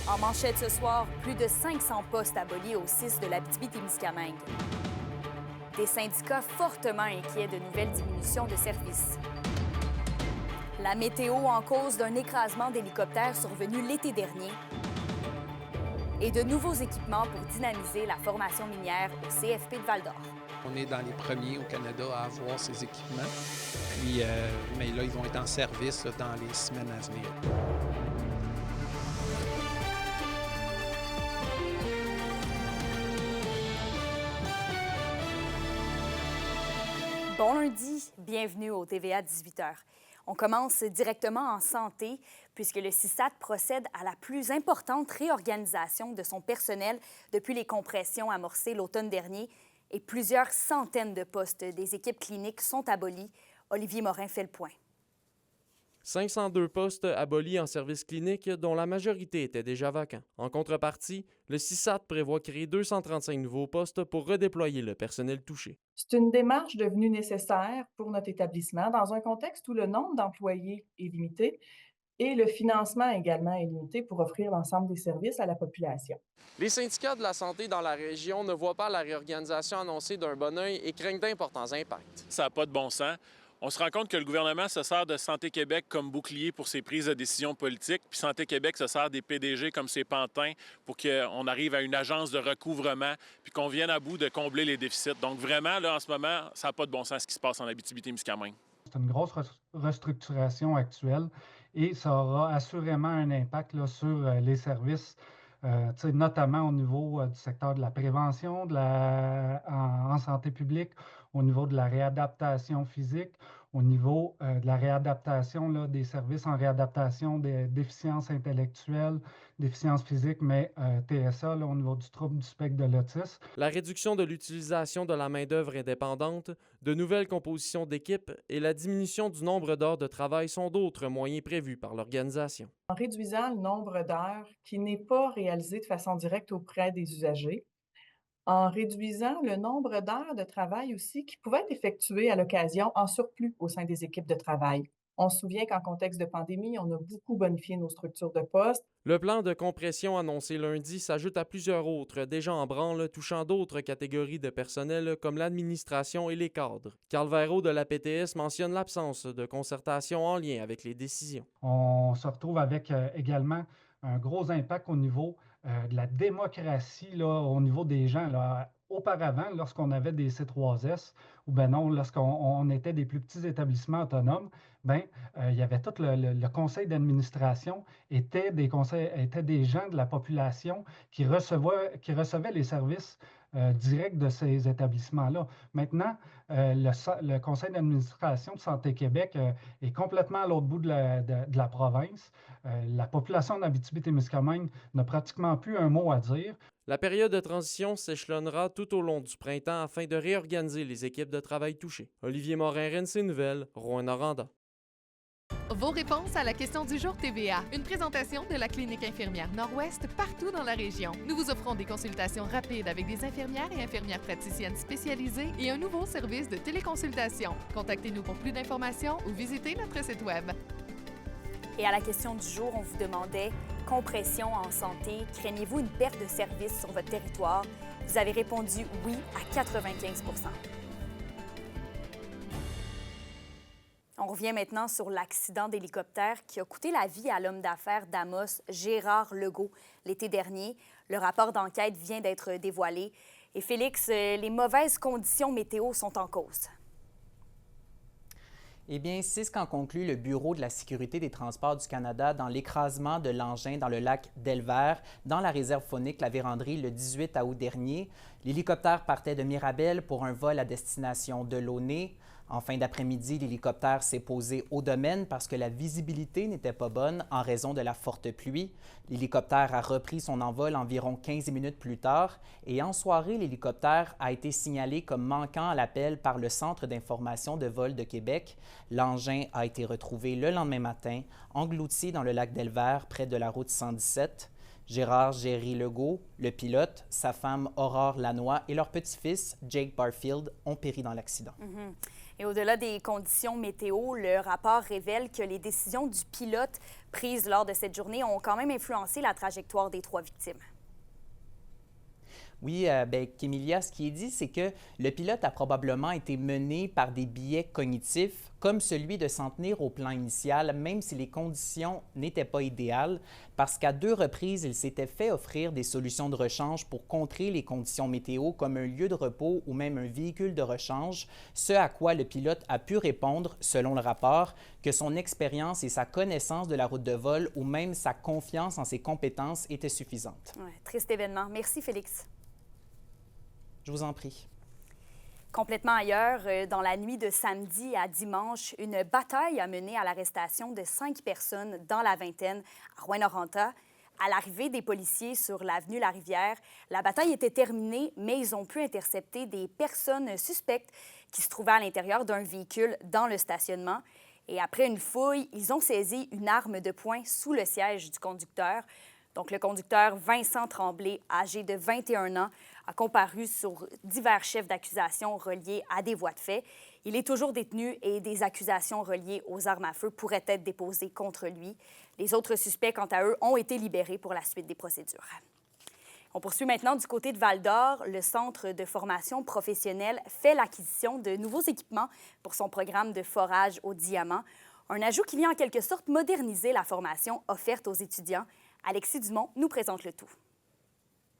En manchette ce soir, plus de 500 postes abolis au 6 de l'Abitibi-Témiscamingue. Des syndicats fortement inquiets de nouvelles diminutions de services. La météo en cause d'un écrasement d'hélicoptères survenu l'été dernier. Et de nouveaux équipements pour dynamiser la formation minière au CFP de Val-d'Or. On est dans les premiers au Canada à avoir ces équipements. Puis, mais là, ils vont être en service là, dans les semaines à venir. Bon lundi, bienvenue au TVA 18h. On commence directement en santé, puisque le CISAT procède à la plus importante réorganisation de son personnel depuis les compressions amorcées l'automne dernier et plusieurs centaines de postes des équipes cliniques sont abolis. Olivier Morin fait le point. 502 postes abolis en service clinique, dont la majorité étaient déjà vacants. En contrepartie, le CISAT prévoit créer 235 nouveaux postes pour redéployer le personnel touché. C'est une démarche devenue nécessaire pour notre établissement dans un contexte où le nombre d'employés est limité et le financement également est limité pour offrir l'ensemble des services à la population. Les syndicats de la santé dans la région ne voient pas la réorganisation annoncée d'un bon œil et craignent d'importants impacts. Ça n'a pas de bon sens. On se rend compte que le gouvernement se sert de Santé Québec comme bouclier pour ses prises de décision politiques, puis Santé Québec se sert des PDG comme ses pantins pour qu'on arrive à une agence de recouvrement, puis qu'on vienne à bout de combler les déficits. Donc vraiment, là, en ce moment, ça n'a pas de bon sens ce qui se passe en Abitibi-Témiscamingue. C'est une grosse restructuration actuelle et ça aura assurément un impact là, sur les services, notamment au niveau du secteur de la prévention, en santé publique, au niveau de la réadaptation physique, au niveau de la réadaptation là, des services en réadaptation des déficiences intellectuelles, déficiences physiques, mais TSA là, au niveau du trouble du spectre de l'autisme. La réduction de l'utilisation de la main-d'œuvre indépendante, de nouvelles compositions d'équipes et la diminution du nombre d'heures de travail sont d'autres moyens prévus par l'organisation. En réduisant le nombre d'heures qui n'est pas réalisé de façon directe auprès des usagers, en réduisant le nombre d'heures de travail aussi qui pouvaient être effectuées à l'occasion en surplus au sein des équipes de travail. On se souvient qu'en contexte de pandémie, on a beaucoup bonifié nos structures de poste. Le plan de compression annoncé lundi s'ajoute à plusieurs autres déjà en branle touchant d'autres catégories de personnel comme l'administration et les cadres. Carl Véraud de la PTS mentionne l'absence de concertation en lien avec les décisions. On se retrouve avec également un gros impact au niveau de la démocratie, là, au niveau des gens. Là. Auparavant, lorsqu'on avait des C3S, ou ben non, lorsqu'on était des plus petits établissements autonomes, il y avait tout le conseil d'administration étaient des gens de la population qui recevaient les services directs de ces établissements-là. Maintenant, le conseil d'administration de Santé Québec est complètement à l'autre bout de la province. La population d'Abitibi-Témiscamingue n'a pratiquement plus un mot à dire. La période de transition s'échelonnera tout au long du printemps afin de réorganiser les équipes de travail touchées. Olivier Morin, RNC Nouvelles, Rouyn-Noranda. Vos réponses à la question du jour TVA. Une présentation de la clinique infirmière Nord-Ouest partout dans la région. Nous vous offrons des consultations rapides avec des infirmières et infirmières praticiennes spécialisées et un nouveau service de téléconsultation. Contactez-nous pour plus d'informations ou visitez notre site Web. Et à la question du jour, on vous demandait « Compression en santé, craignez-vous une perte de service sur votre territoire? » Vous avez répondu « Oui » à 95 %. On revient maintenant sur l'accident d'hélicoptère qui a coûté la vie à l'homme d'affaires d'Amos, Gérard Legault, l'été dernier. Le rapport d'enquête vient d'être dévoilé. Et Félix, les mauvaises conditions météo sont en cause. Eh bien, c'est ce qu'en conclut le Bureau de la sécurité des transports du Canada dans l'écrasement de l'engin dans le lac d'Elvert, dans la réserve faunique La Vérandrie, le 18 août dernier. L'hélicoptère partait de Mirabel pour un vol à destination de Launay. En fin d'après-midi, l'hélicoptère s'est posé au domaine parce que la visibilité n'était pas bonne en raison de la forte pluie. L'hélicoptère a repris son envol environ 15 minutes plus tard et en soirée, l'hélicoptère a été signalé comme manquant à l'appel par le Centre d'information de vol de Québec. L'engin a été retrouvé le lendemain matin, englouti dans le lac d'Elvert, près de la route 117. Gérard Géry Legault, le pilote, sa femme Aurore Lannoy et leur petit-fils Jake Barfield ont péri dans l'accident. Et au-delà des conditions météo, le rapport révèle que les décisions du pilote prises lors de cette journée ont quand même influencé la trajectoire des 3 victimes. Oui, Kémilia, ce qui est dit, c'est que le pilote a probablement été mené par des biais cognitifs, comme celui de s'en tenir au plan initial, même si les conditions n'étaient pas idéales, parce qu'à 2 reprises, il s'était fait offrir des solutions de rechange pour contrer les conditions météo, comme un lieu de repos ou même un véhicule de rechange, ce à quoi le pilote a pu répondre, selon le rapport, que son expérience et sa connaissance de la route de vol ou même sa confiance en ses compétences étaient suffisantes. Ouais, triste événement. Merci, Félix. Je vous en prie. Complètement ailleurs, dans la nuit de samedi à dimanche, une bataille a mené à l'arrestation de 5 personnes dans la vingtaine à Rouyn-Noranda. À l'arrivée des policiers sur l'avenue La-Rivière, la bataille était terminée, mais ils ont pu intercepter des personnes suspectes qui se trouvaient à l'intérieur d'un véhicule dans le stationnement. Et après une fouille, ils ont saisi une arme de poing sous le siège du conducteur. Donc, le conducteur Vincent Tremblay, âgé de 21 ans, a comparu sur divers chefs d'accusation reliés à des voies de fait. Il est toujours détenu et des accusations reliées aux armes à feu pourraient être déposées contre lui. Les autres suspects, quant à eux, ont été libérés pour la suite des procédures. On poursuit maintenant du côté de Val-d'Or. Le Centre de formation professionnelle fait l'acquisition de nouveaux équipements pour son programme de forage au diamant. Un ajout qui vient en quelque sorte moderniser la formation offerte aux étudiants. Alexis Dumont nous présente le tout.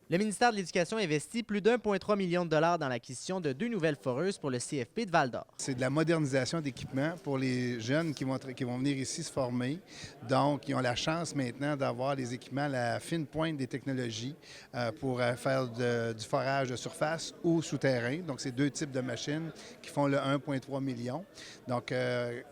Le ministère de l'Éducation investit plus d'1,3 million de dollars dans l'acquisition de 2 nouvelles foreuses pour le CFP de Val-d'Or. C'est de la modernisation d'équipements pour les jeunes qui vont venir ici se former. Donc, ils ont la chance maintenant d'avoir les équipements à la fine pointe des technologies pour faire du forage de surface ou souterrain. Donc, c'est 2 types de machines qui font le 1,3 million. Donc,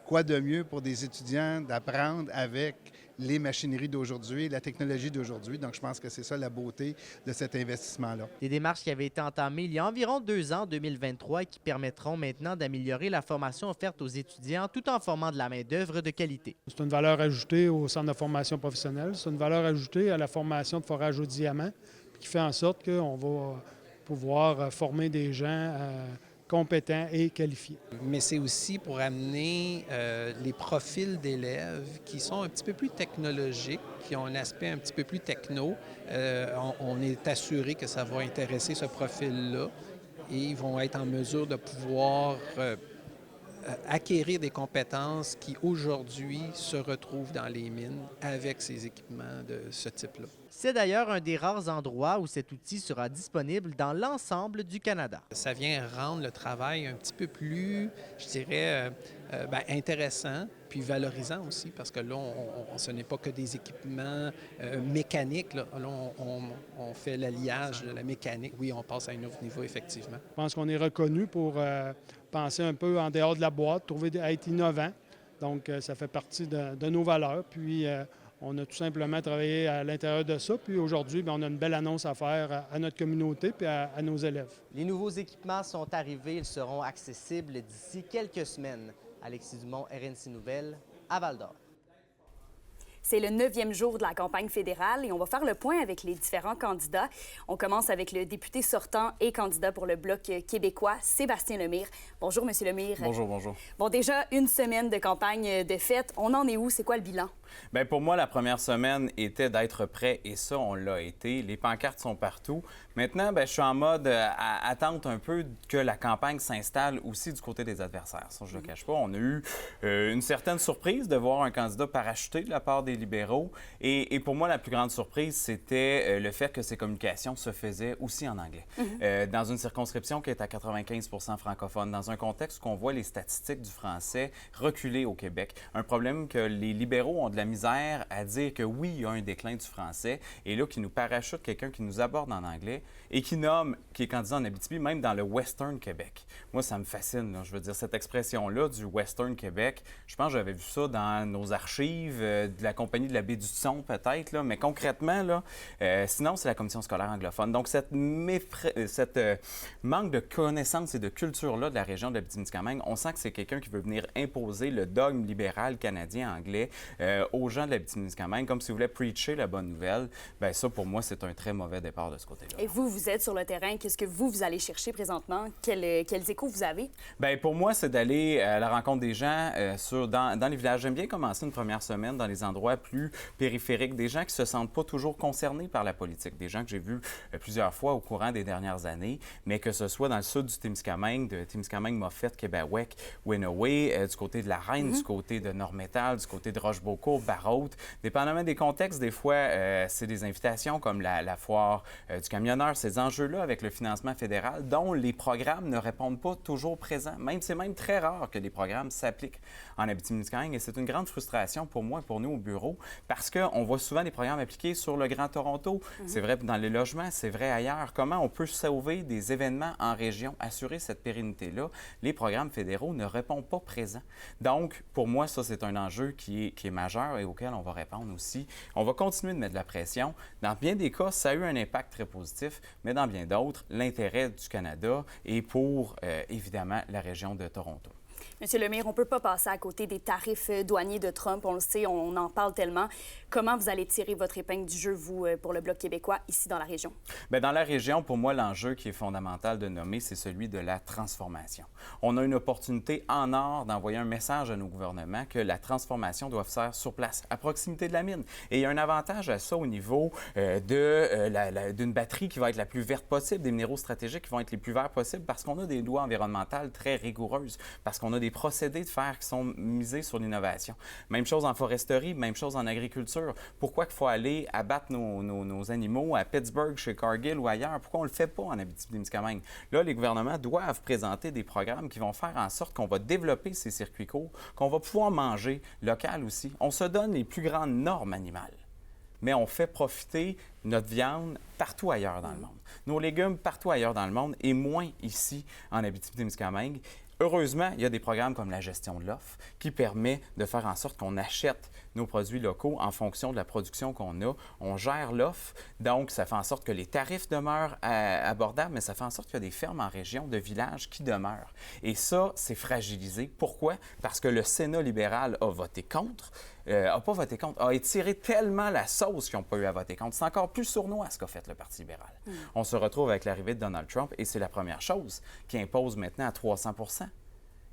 quoi de mieux pour des étudiants d'apprendre avec les machineries d'aujourd'hui, la technologie d'aujourd'hui. Donc, je pense que c'est ça la beauté de cet investissement-là. Des démarches qui avaient été entamées il y a environ 2 ans, en 2023, et qui permettront maintenant d'améliorer la formation offerte aux étudiants tout en formant de la main-d'œuvre de qualité. C'est une valeur ajoutée au centre de formation professionnelle. C'est une valeur ajoutée à la formation de forage au diamant qui fait en sorte qu'on va pouvoir former des gens compétents et qualifiés. Mais c'est aussi pour amener les profils d'élèves qui sont un petit peu plus technologiques, qui ont un aspect un petit peu plus techno. On est assuré que ça va intéresser ce profil-là et ils vont être en mesure de pouvoir acquérir des compétences qui, aujourd'hui, se retrouvent dans les mines avec ces équipements de ce type-là. C'est d'ailleurs un des rares endroits où cet outil sera disponible dans l'ensemble du Canada. Ça vient rendre le travail un petit peu plus, je dirais, intéressant, puis valorisant aussi, parce que là, ce n'est pas que des équipements mécaniques. Là, on fait l'alliage de la mécanique. Oui, on passe à un autre niveau, effectivement. Je pense qu'on est reconnu pour penser un peu en dehors de la boîte, être innovant. Donc, ça fait partie de nos valeurs. Puis, on a tout simplement travaillé à l'intérieur de ça. Puis aujourd'hui, on a une belle annonce à faire à notre communauté et à nos élèves. Les nouveaux équipements sont arrivés. Ils seront accessibles d'ici quelques semaines. Alexis Dumont, RNC Nouvelles, à Val-d'Or. C'est le 9e jour de la campagne fédérale et on va faire le point avec les différents candidats. On commence avec le député sortant et candidat pour le Bloc québécois, Sébastien Lemire. Bonjour, Monsieur Lemire. Bonjour, bonjour. Bon, déjà une semaine de campagne de fête. On en est où? C'est quoi le bilan? Bien, pour moi, la première semaine était d'être prêt et ça, on l'a été. Les pancartes sont partout. Maintenant, je suis en mode attente un peu que la campagne s'installe aussi du côté des adversaires. Ça, je ne le cache pas. On a eu une certaine surprise de voir un candidat parachuté de la part des libéraux. Et pour moi, la plus grande surprise, c'était le fait que ces communications se faisaient aussi en anglais. Dans une circonscription qui est à 95 % francophone, dans un contexte où on voit les statistiques du français reculer au Québec. Un problème que les libéraux ont de la misère à dire que oui, il y a un déclin du français. Et là, qui nous parachute quelqu'un qui nous aborde en anglais et qui est candidat en Abitibi, même dans le Western Québec. Moi, ça me fascine. Là. Je veux dire, cette expression-là du Western Québec, je pense que j'avais vu ça dans nos archives de la Compagnie de la baie du Son, peut-être, là. Mais concrètement, là, sinon, c'est la Commission scolaire anglophone. Donc, cette manque de connaissances et de culture-là de la région de l'Abitibi-Témiscamingue, on sent que c'est quelqu'un qui veut venir imposer le dogme libéral canadien anglais aux gens de l'Abitibi-Témiscamingue, comme s'ils voulaient preacher la bonne nouvelle. Bien, ça, pour moi, c'est un très mauvais départ de ce côté-là. Et vous êtes sur le terrain. Qu'est-ce que vous allez chercher présentement? Quels échos vous avez? Bien, pour moi, c'est d'aller à la rencontre des gens dans les villages. J'aime bien commencer une première semaine dans les endroits endroits plus périphériques, des gens qui ne se sentent pas toujours concernés par la politique, des gens que j'ai vus plusieurs fois au courant des dernières années, mais que ce soit dans le sud du Témiscamingue, de Témiscamingue-Moffett, Québec, Wenoway, du côté de la Reine, du côté de Nord-Métal, du côté de Rochebeaucourt, Barrault. Dépendamment des contextes, des fois, c'est des invitations comme la foire du camionneur, ces enjeux-là avec le financement fédéral dont les programmes ne répondent pas toujours présents. C'est même très rare que les programmes s'appliquent en Abitibi-Témiscamingue et c'est une grande frustration pour moi et pour nous au bureau parce qu'on voit souvent des programmes appliqués sur le Grand Toronto. C'est vrai dans les logements, c'est vrai ailleurs. Comment on peut sauver des événements en région, assurer cette pérennité-là? Les programmes fédéraux ne répondent pas présents. Donc, pour moi, ça, c'est un enjeu qui est majeur et auquel on va répondre aussi. On va continuer de mettre de la pression. Dans bien des cas, ça a eu un impact très positif, mais dans bien d'autres, l'intérêt du Canada est pour, évidemment, la région de Toronto. Monsieur Lemire, on ne peut pas passer à côté des tarifs douaniers de Trump. On le sait, on en parle tellement. Comment vous allez tirer votre épingle du jeu, vous, pour le Bloc québécois, ici dans la région? Bien, dans la région, pour moi, l'enjeu qui est fondamental de nommer, c'est celui de la transformation. On a une opportunité en or d'envoyer un message à nos gouvernements que la transformation doit se faire sur place, à proximité de la mine. Et il y a un avantage à ça au niveau d'une batterie qui va être la plus verte possible, des minéraux stratégiques qui vont être les plus verts possibles parce qu'on a des lois environnementales très rigoureuses, parce qu'on a des procédés de fer qui sont misés sur l'innovation. Même chose en foresterie, même chose en agriculture. Pourquoi il faut aller abattre nos animaux à Pittsburgh, chez Cargill ou ailleurs? Pourquoi on ne le fait pas en Abitibi-Témiscamingue? Là, les gouvernements doivent présenter des programmes qui vont faire en sorte qu'on va développer ces circuits courts, qu'on va pouvoir manger local aussi. On se donne les plus grandes normes animales, mais on fait profiter notre viande partout ailleurs dans le monde. Nos légumes partout ailleurs dans le monde et moins ici en Abitibi-Témiscamingue. Heureusement, il y a des programmes comme la gestion de l'offre qui permet de faire en sorte qu'on achète nos produits locaux en fonction de la production qu'on a. On gère l'offre, donc ça fait en sorte que les tarifs demeurent abordables, mais ça fait en sorte qu'il y a des fermes en région, de villages qui demeurent. Et ça, c'est fragilisé. Pourquoi? Parce que le Sénat libéral a voté contre. A étiré tellement la sauce qu'ils n'ont pas eu à voter contre. C'est encore plus sournois ce qu'a fait le Parti libéral. On se retrouve avec l'arrivée de Donald Trump et c'est la première chose qui impose maintenant à 300 %.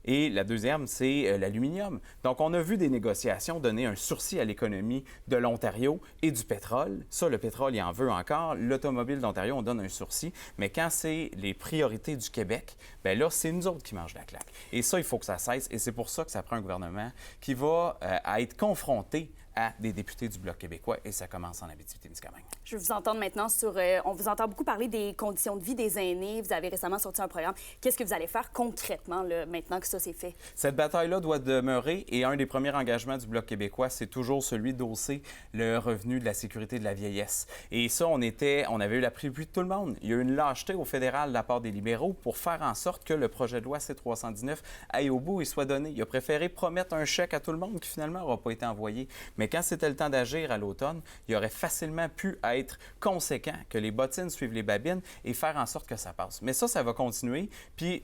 Et la deuxième, c'est l'aluminium. Donc, on a vu des négociations donner un sursis à l'économie de l'Ontario et du pétrole. Ça, le pétrole, il en veut encore. L'automobile d'Ontario, on donne un sursis. Mais quand c'est les priorités du Québec, bien là, c'est nous autres qui mangent la claque. Et ça, il faut que ça cesse. Et c'est pour ça que ça prend un gouvernement qui va être confronté à des députés du Bloc québécois et ça commence en Abitibi-Témiscamingue. Je veux vous entendre maintenant sur... on vous entend beaucoup parler des conditions de vie des aînés. Vous avez récemment sorti un programme. Qu'est-ce que vous allez faire concrètement là, maintenant que ça c'est fait? Cette bataille-là doit demeurer et un des premiers engagements du Bloc québécois, c'est toujours celui d'hausser le revenu de la sécurité de la vieillesse. Et ça, on avait eu la prévue de tout le monde. Il y a eu une lâcheté au fédéral de la part des libéraux pour faire en sorte que le projet de loi C-319 aille au bout et soit donné. Il a préféré promettre un chèque à tout le monde qui finalement n'aura pas été envoyé. Mais quand c'était le temps d'agir à l'automne, il aurait facilement pu être conséquent, que les bottines suivent les babines et faire en sorte que ça passe. Mais ça va continuer. Puis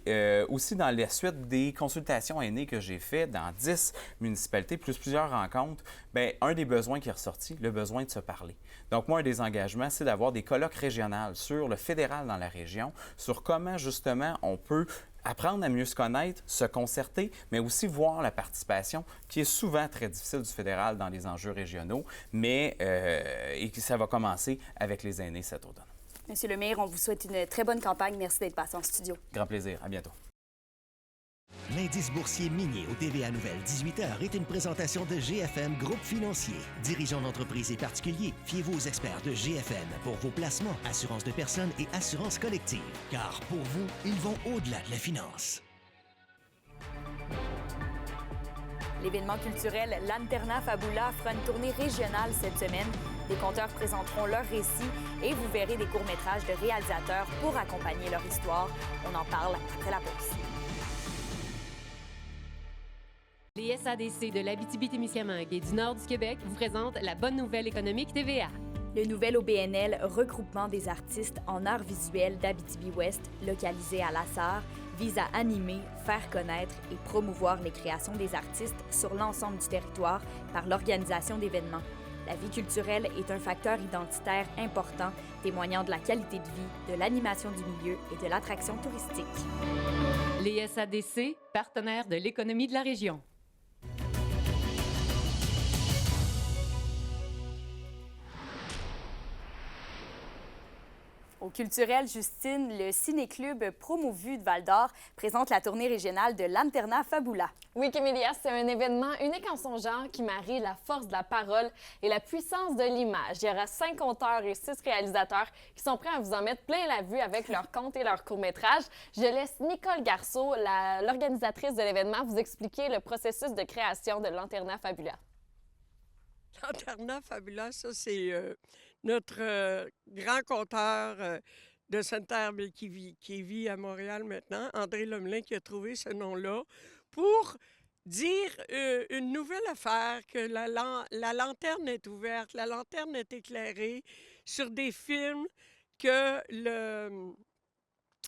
aussi dans la suite des consultations aînées que j'ai faites dans 10 municipalités, plus plusieurs rencontres, bien, un des besoins qui est ressorti, le besoin de se parler. Donc moi, un des engagements, c'est d'avoir des colloques régionales sur le fédéral dans la région, sur comment justement on peut apprendre à mieux se connaître, se concerter, mais aussi voir la participation, qui est souvent très difficile du fédéral dans les enjeux régionaux, mais et ça va commencer avec les aînés cet automne. Monsieur Lemire, on vous souhaite une très bonne campagne. Merci d'être passé en studio. Grand plaisir. À bientôt. L'indice boursier minier au TVA Nouvelle 18h est une présentation de GFM Groupe Financier. Dirigeants d'entreprises et particuliers, fiez-vous aux experts de GFM pour vos placements, assurances de personnes et assurances collectives. Car pour vous, ils vont au-delà de la finance. L'événement culturel Lanterna Fabula fera une tournée régionale cette semaine. Des conteurs présenteront leurs récits et vous verrez des courts-métrages de réalisateurs pour accompagner leur histoire. On en parle après la pause. Les SADC de l'Abitibi-Témiscamingue et du nord du Québec vous présentent la bonne nouvelle économique TVA. Le nouvel OBNL, regroupement des artistes en arts visuels d'Abitibi-Ouest, localisé à La Sarre, vise à animer, faire connaître et promouvoir les créations des artistes sur l'ensemble du territoire par l'organisation d'événements. La vie culturelle est un facteur identitaire important, témoignant de la qualité de vie, de l'animation du milieu et de l'attraction touristique. Les SADC, partenaires de l'économie de la région. Au culturel, Justine, le ciné-club Promovu de Val-d'Or présente la tournée régionale de Lanterna Fabula. Oui, Camélia, c'est un événement unique en son genre qui marie la force de la parole et la puissance de l'image. Il y aura 5 conteurs et 6 réalisateurs qui sont prêts à vous en mettre plein la vue avec leurs contes et leurs courts-métrages. Je laisse Nicole Garceau, l'organisatrice de l'événement, vous expliquer le processus de création de Lanterna Fabula. Lanterna Fabula, ça, c'est notre grand conteur de Sainte-Terre, mais qui vit à Montréal maintenant, André Lemelin, qui a trouvé ce nom-là pour dire une nouvelle affaire, que la lanterne est ouverte, la lanterne est éclairée sur des films que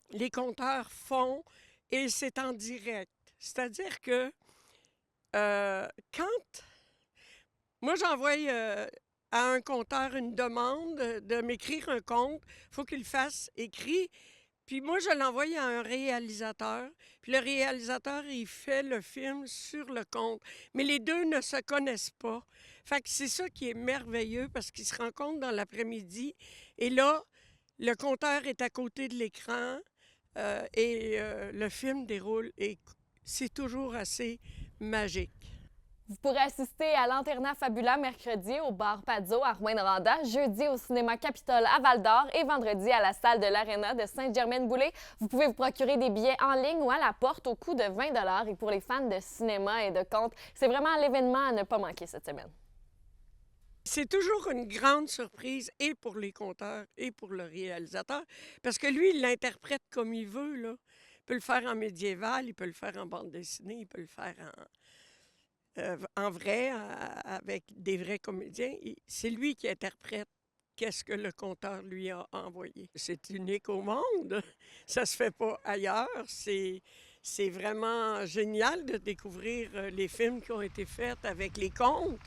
les conteurs font et c'est en direct. C'est-à-dire que quand moi j'envoie à un conteur une demande de m'écrire un conte, il faut qu'il le fasse écrit. Puis moi, je l'envoie à un réalisateur. Puis le réalisateur, il fait le film sur le conte. Mais les deux ne se connaissent pas. Fait que c'est ça qui est merveilleux parce qu'ils se rencontrent dans l'après-midi. Et là, le conteur est à côté de l'écran et le film déroule. Et c'est toujours assez magique. Vous pourrez assister à Lanterna Fabula mercredi au bar Pazzo à Rouyn-Noranda, jeudi au cinéma Capitole à Val-d'Or et vendredi à la salle de l'Arena de Sainte-Germaine-Boulay. Vous pouvez vous procurer des billets en ligne ou à la porte au coût de 20 $. Et pour les fans de cinéma et de contes, c'est vraiment l'événement à ne pas manquer cette semaine. C'est toujours une grande surprise et pour les conteurs et pour le réalisateur parce que lui, il l'interprète comme il veut, là. Il peut le faire en médiéval, il peut le faire en bande dessinée, il peut le faire en vrai, avec des vrais comédiens. C'est lui qui interprète qu'est-ce que le conteur lui a envoyé. C'est unique au monde. Ça se fait pas ailleurs. C'est vraiment génial de découvrir les films qui ont été faits avec les contes.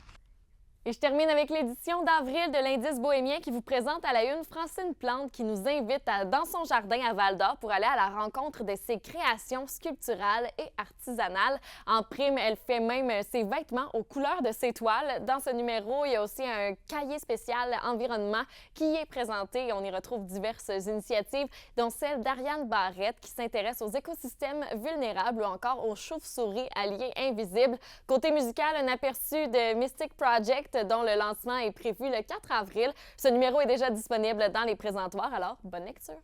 Et je termine avec l'édition d'avril de l'Indice bohémien qui vous présente à la une Francine Plante qui nous invite dans son jardin à Val-d'Or pour aller à la rencontre de ses créations sculpturales et artisanales. En prime, elle fait même ses vêtements aux couleurs de ses toiles. Dans ce numéro, il y a aussi un cahier spécial environnement qui est présenté. On y retrouve diverses initiatives, dont celle d'Ariane Barrette qui s'intéresse aux écosystèmes vulnérables ou encore aux chauves-souris alliées invisibles. Côté musical, un aperçu de Mystic Project dont le lancement est prévu le 4 avril. Ce numéro est déjà disponible dans les présentoirs, alors bonne lecture.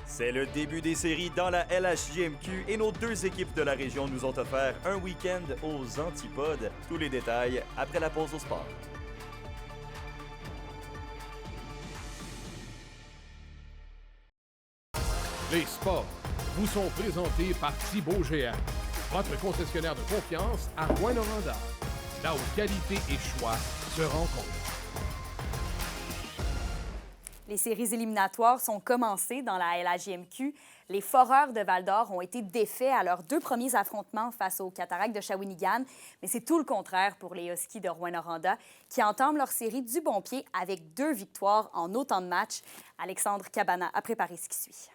C'est le début des séries dans la LHJMQ et nos 2 équipes de la région nous ont offert un week-end aux Antipodes. Tous les détails après la pause au sport. Les sports vous sont présentés par Thibaut GM, votre concessionnaire de confiance à Rouyn-Noranda, là où qualité et choix se rencontrent. Les séries éliminatoires sont commencées dans la LHJMQ. Les Foreurs de Val-d'Or ont été défaits à leurs 2 premiers affrontements face aux Cataractes de Shawinigan, mais c'est tout le contraire pour les Huskies de Rouyn-Noranda qui entament leur série du bon pied avec 2 victoires en autant de matchs. Alexandre Cabana a préparé ce qui suit.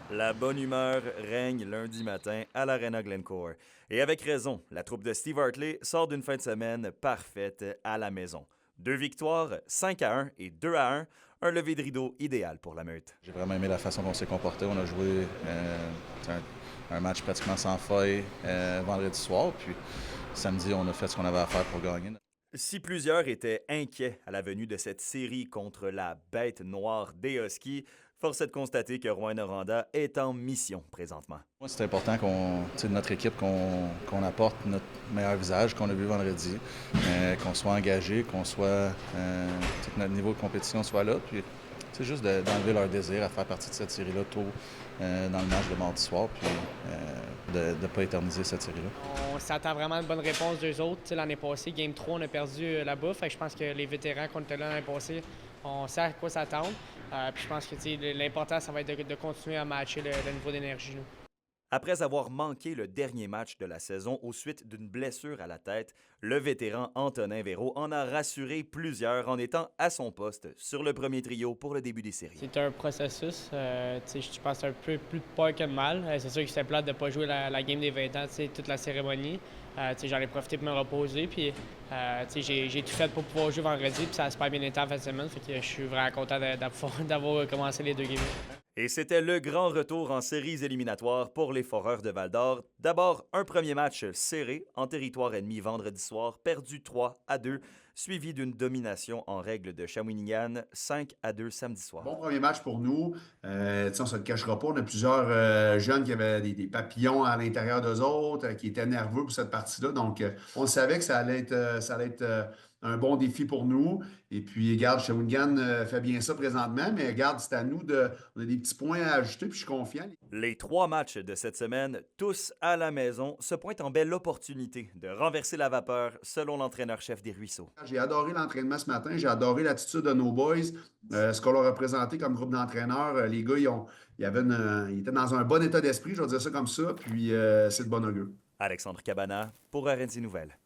La bonne humeur règne lundi matin à l'Arena Glencore. Et avec raison, la troupe de Steve Hartley sort d'une fin de semaine parfaite à la maison. 2 victoires, 5-1 et 2-1, un lever de rideau idéal pour la Meute. J'ai vraiment aimé la façon dont on s'est comporté. On a joué un match pratiquement sans faille vendredi soir, puis samedi, on a fait ce qu'on avait à faire pour gagner. Si plusieurs étaient inquiets à la venue de cette série contre la bête noire des Huskies, force est de constater que Rouyn-Noranda est en mission présentement. Moi, c'est important notre équipe, qu'on apporte notre meilleur visage qu'on a vu vendredi, qu'on soit engagé, qu'on soit que notre niveau de compétition soit là. Puis c'est juste d'enlever leur désir à faire partie de cette série-là tôt dans le match de mardi soir, puis de ne pas éterniser cette série-là. On s'attend vraiment à une bonne réponse d'eux autres. L'année passée, Game 3, on a perdu là-bas. Fait que je pense que les vétérans qu'on était là l'année passée, on sait à quoi s'attendre. Puis je pense que l'important, ça va être de continuer à matcher le niveau d'énergie. Nous. Après avoir manqué le dernier match de la saison aux suites d'une blessure à la tête, le vétéran Antonin Véraud en a rassuré plusieurs en étant à son poste sur le premier trio pour le début des séries. C'est un processus. Je pense un peu plus de peur que de mal. C'est sûr que c'était plate de ne pas jouer la game des 20 ans toute la cérémonie. J'en ai profité pour me reposer. Puis, j'ai tout fait pour pouvoir jouer vendredi. Puis ça a super bien été en fin de semaine. Fait que je suis vraiment content d'avoir commencé les 2 games. Et c'était le grand retour en séries éliminatoires pour les Foreurs de Val-d'Or. D'abord, un premier match serré en territoire ennemi vendredi soir, perdu 3-2, suivi d'une domination en règle de Shawinigan, 5-2 samedi soir. Bon premier match pour nous. On ne se le cachera pas. On a plusieurs jeunes qui avaient des papillons à l'intérieur d'eux autres, qui étaient nerveux pour cette partie-là. Donc, on savait que ça allait être un bon défi pour nous. Et puis, regarde, Shawinigan fait bien ça présentement, mais regarde, c'est à nous on a des petits points à ajouter, puis je suis confiant. Les 3 matchs de cette semaine, tous à la maison, se pointent en belle opportunité de renverser la vapeur, selon l'entraîneur-chef des Ruisseaux. J'ai adoré l'entraînement ce matin, j'ai adoré l'attitude de nos boys, ce qu'on leur a présenté comme groupe d'entraîneurs. Les gars, ils étaient dans un bon état d'esprit, je vais dire ça comme ça, puis c'est de bon augure. Alexandre Cabana pour RNC Nouvelles.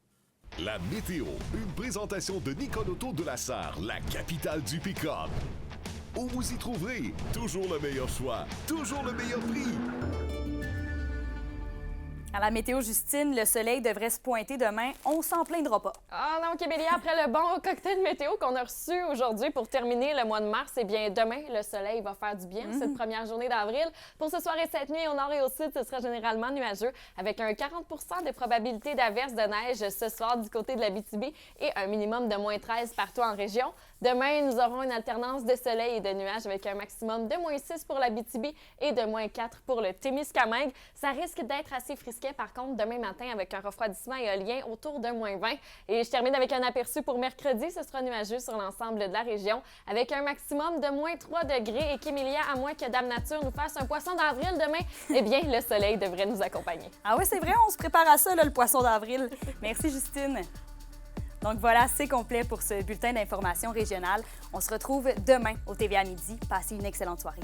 La météo, une présentation de Nicole Auto de la Sarre, la capitale du pick-up. Où vous y trouverez toujours le meilleur choix, toujours le meilleur prix. À la météo, Justine, le soleil devrait se pointer demain. On s'en plaindra pas. Ah non, Kébélia, après le bon cocktail météo qu'on a reçu aujourd'hui pour terminer le mois de mars, eh bien, demain, le soleil va faire du bien cette première journée d'avril. Pour ce soir et cette nuit, au nord et au sud, ce sera généralement nuageux avec un 40 de probabilité d'averse de neige ce soir du côté de l'Abitibi et un minimum de moins 13 partout en région. Demain, nous aurons une alternance de soleil et de nuages avec un maximum de moins 6 pour l'Abitibi et de moins 4 pour le Témiscamingue. Ça risque d'être assez frisquet, par contre, demain matin avec un refroidissement éolien autour de moins 20. Et je termine avec un aperçu pour mercredi. Ce sera nuageux sur l'ensemble de la région avec un maximum de moins 3 degrés. Et qu'Emilia, à moins que Dame Nature nous fasse un poisson d'avril demain, eh bien, le soleil devrait nous accompagner. Ah oui, c'est vrai, on se prépare à ça, là, le poisson d'avril. Merci, Justine. Donc voilà, c'est complet pour ce bulletin d'information régionale. On se retrouve demain au TVA Midi. Passez une excellente soirée.